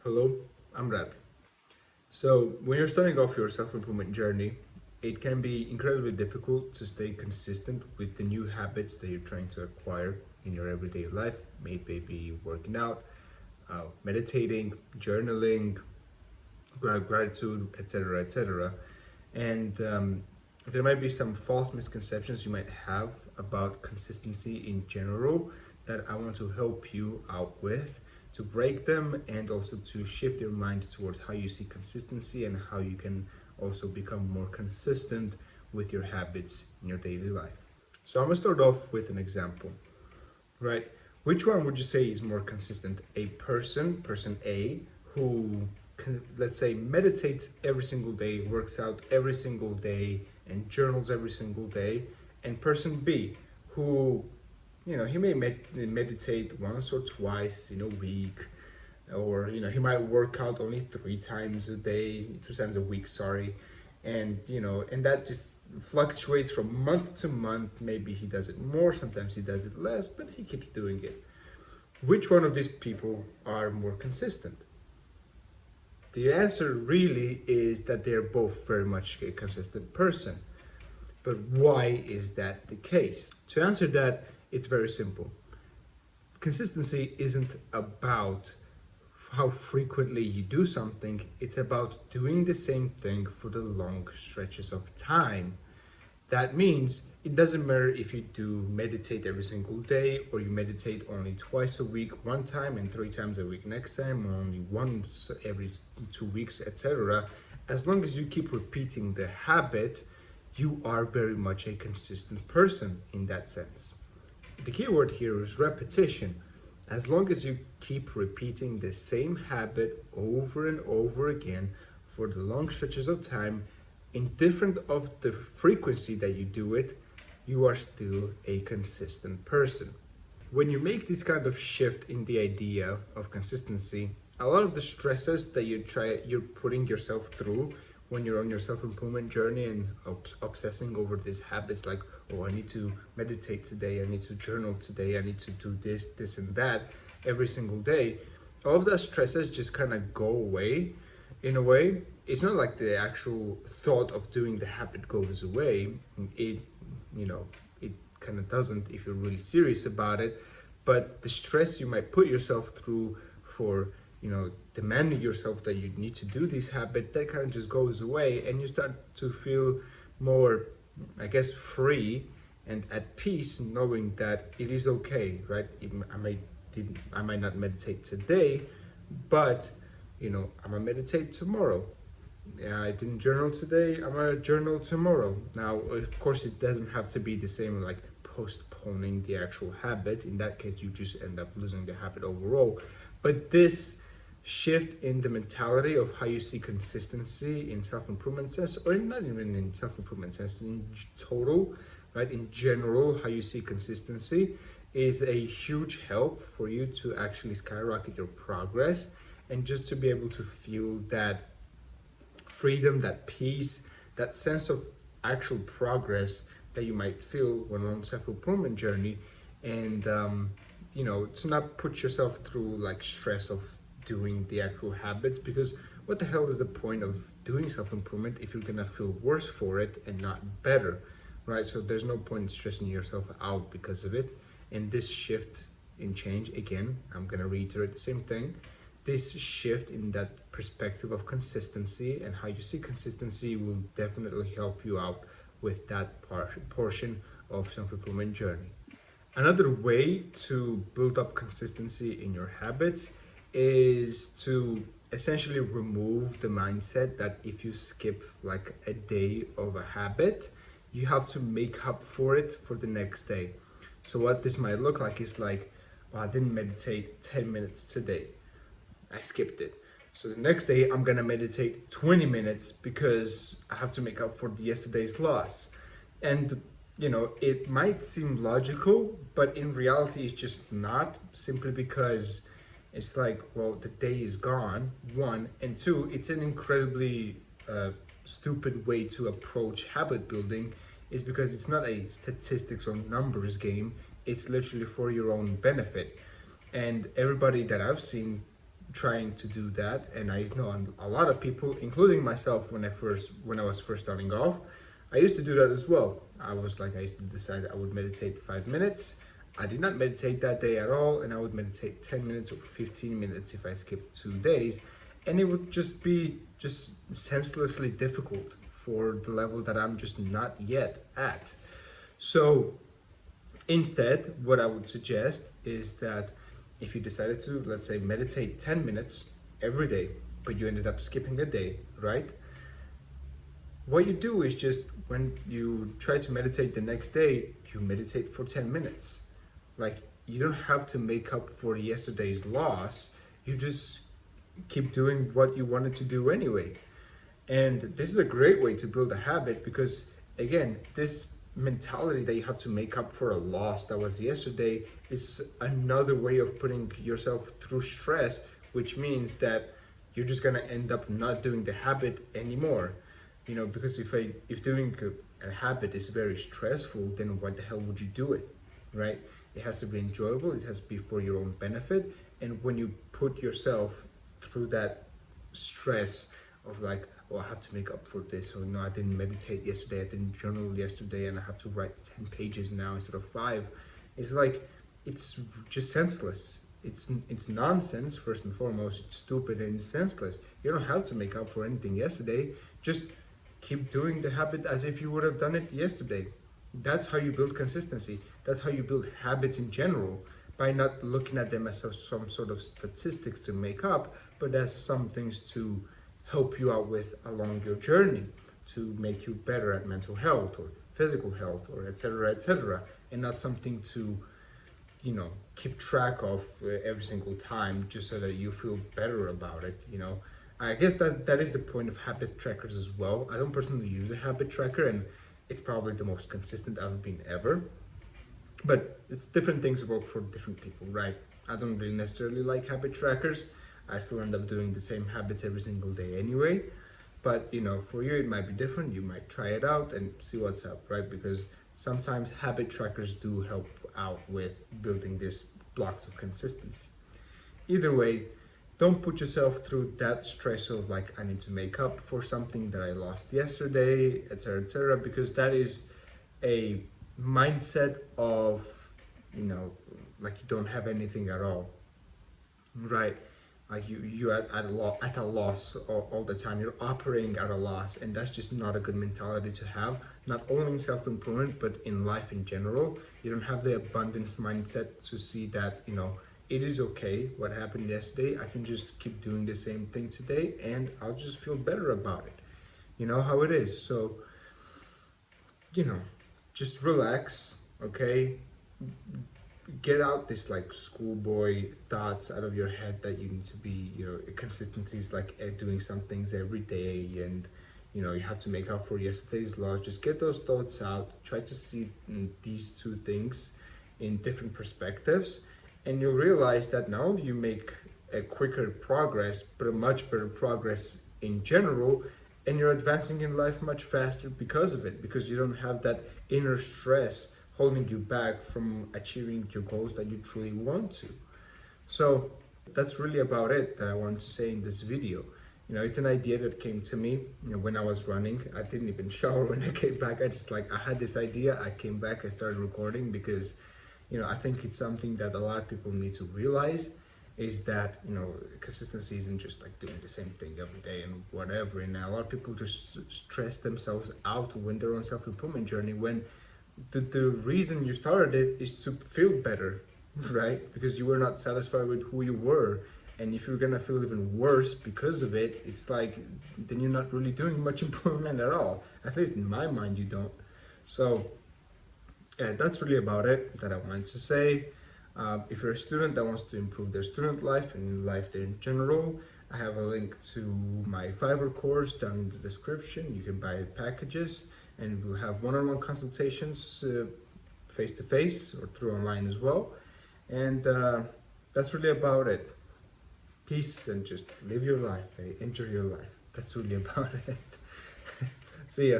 Hello, I'm Rad. So, when you're starting off your self improvement journey, it can be incredibly difficult to stay consistent with the new habits that you're trying to acquire in your everyday life. Maybe working out, meditating, journaling, gratitude, etc., etc. And there might be some false misconceptions you might have about consistency in general that I want to help you out with to break them and also to shift your mind towards how you see consistency and how you can also become more consistent with your habits in your daily life. So I'm gonna start off with an example, right? Which one would you say is more consistent? A person A, who can, let's say, meditates every single day, works out every single day, and journals every single day, and person B, who, he may meditate once or twice in a week, or he might work out only 3 times a week, sorry, and that just fluctuates from month to month. Maybe he does it more, sometimes he does it less, but he keeps doing it. Which one of these people are more consistent? The answer really is that they're both very much a consistent person. But why is that the case? To answer that, it's very simple. Consistency isn't about how frequently you do something, it's about doing the same thing for the long stretches of time. That means it doesn't matter if you do meditate every single day or you meditate only twice a week, one time, and 3 times a week next time, or only once every 2 weeks, etc. As long as you keep repeating the habit, you are very much a consistent person in that sense. The key word here is repetition. As long as you keep repeating the same habit over and over again for the long stretches of time, indifferent of the frequency that you do it, you are still a consistent person. When you make this kind of shift in the idea of consistency, a lot of the stresses that you're putting yourself through when you're on your self-improvement journey and obsessing over these habits, like, oh, I need to meditate today, I need to journal today, I need to do this and that every single day, all of those stresses just kind of go away. In a way, it's not like the actual thought of doing the habit goes away. It kind of doesn't if you're really serious about it. But the stress you might put yourself through for, demanding yourself that you need to do this habit, that kind of just goes away, and you start to feel more, I guess, free and at peace, knowing that it is okay, right? Even I might not meditate today, but I'm gonna meditate tomorrow. Yeah, I didn't journal today, I'm gonna journal tomorrow. Now, of course, it doesn't have to be the same, like postponing the actual habit. In that case, you just end up losing the habit overall. But this shift in the mentality of how you see consistency in self-improvement sense, or not even in self-improvement sense, in total, right, in general, how you see consistency is a huge help for you to actually skyrocket your progress and just to be able to feel that freedom, that peace, that sense of actual progress that you might feel when on self-improvement journey. And to not put yourself through like stress of doing the actual habits, because what the hell is the point of doing self-improvement if you're gonna feel worse for it and not better, right? So there's no point in stressing yourself out because of it. And this shift in change, again, I'm gonna reiterate the same thing, this shift in that perspective of consistency and how you see consistency will definitely help you out with that portion of self-improvement journey. Another way to build up consistency in your habits is to essentially remove the mindset that if you skip like a day of a habit, you have to make up for it for the next day. So what this might look like is like, well, I didn't meditate 10 minutes today, I skipped it. So the next day I'm gonna meditate 20 minutes because I have to make up for yesterday's loss. And it might seem logical, but in reality it's just not, simply because it's like, well, the day is gone, one, and two, it's an incredibly stupid way to approach habit building, is because it's not a statistics or numbers game, it's literally for your own benefit. And everybody that I've seen trying to do that, and I know a lot of people, including myself, when I was first starting off, I used to do that as well. I used to decide I would meditate 5 minutes. I did not meditate that day at all, and I would meditate 10 minutes or 15 minutes if I skipped 2 days, and it would just be just senselessly difficult for the level that I'm just not yet at. So instead, what I would suggest is that if you decided to, let's say, meditate 10 minutes every day, but you ended up skipping a day, right? What you do is just when you try to meditate the next day, you meditate for 10 minutes. Like, you don't have to make up for yesterday's loss. You just keep doing what you wanted to do anyway. And this is a great way to build a habit because, again, this mentality that you have to make up for a loss that was yesterday is another way of putting yourself through stress, which means that you're just gonna end up not doing the habit anymore. You know, because if doing a habit is very stressful, then why the hell would you do it, right? It has to be enjoyable, it has to be for your own benefit, and when you put yourself through that stress of like, oh, I have to make up for this, or no, I didn't meditate yesterday, I didn't journal yesterday, and I have to write 10 pages now instead of 5. It's like, it's just senseless. It's nonsense, first and foremost. It's stupid and it's senseless. You don't have to make up for anything yesterday. Just keep doing the habit as if you would have done it yesterday. That's how you build consistency. That's how you build habits in general, by not looking at them as some sort of statistics to make up, but as some things to help you out with along your journey, to make you better at mental health or physical health or etc., and not something to, you know, keep track of every single time just so that you feel better about it, you know. I guess that is the point of habit trackers as well. I don't personally use a habit tracker, and it's probably the most consistent I've been ever. But it's different things work for different people, right? I don't really necessarily like habit trackers. I still end up doing the same habits every single day anyway. But, you know, for you it might be different. You might try it out and see what's up, right? Because sometimes habit trackers do help out with building these blocks of consistency. Either way, don't put yourself through that stress of like, I need to make up for something that I lost yesterday, etc., because that is a mindset of, you know, like you don't have anything at all, right? Like you at a loss all the time. You're operating at a loss, and that's just not a good mentality to have. Not only in self-improvement, but in life in general. You don't have the abundance mindset to see that, you know, it is okay what happened yesterday. I can just keep doing the same thing today, and I'll just feel better about it. You know how it is. So, you know, just relax, okay? Get out this like schoolboy thoughts out of your head that you need to be, you know, consistency is like doing some things every day, and you know, you have to make up for yesterday's loss. Just get those thoughts out. Try to see these two things in different perspectives, and you'll realize that not only you make a quicker progress, but a much better progress in general, and you're advancing in life much faster because of it, because you don't have that inner stress holding you back from achieving your goals that you truly want to. So that's really about it that I wanted to say in this video. You know, it's an idea that came to me, you know, when I was running. I didn't even shower when I came back. I had this idea, I came back, I started recording because, you know, I think it's something that a lot of people need to realize, is that, you know, consistency isn't just like doing the same thing every day and whatever. And a lot of people just stress themselves out when they're on self-improvement journey, when the reason you started it is to feel better, right? Because you were not satisfied with who you were, and if you're gonna feel even worse because of it, it's like, then you're not really doing much improvement at all. At least in my mind, you don't. So yeah, that's really about it that I wanted to say. If you're a student that wants to improve their student life and life in general, I have a link to my Fiverr course down in the description. You can buy packages, and we'll have one-on-one consultations face-to-face or through online as well. And that's really about it. Peace, and just live your life, enjoy your life. That's really about it. See ya.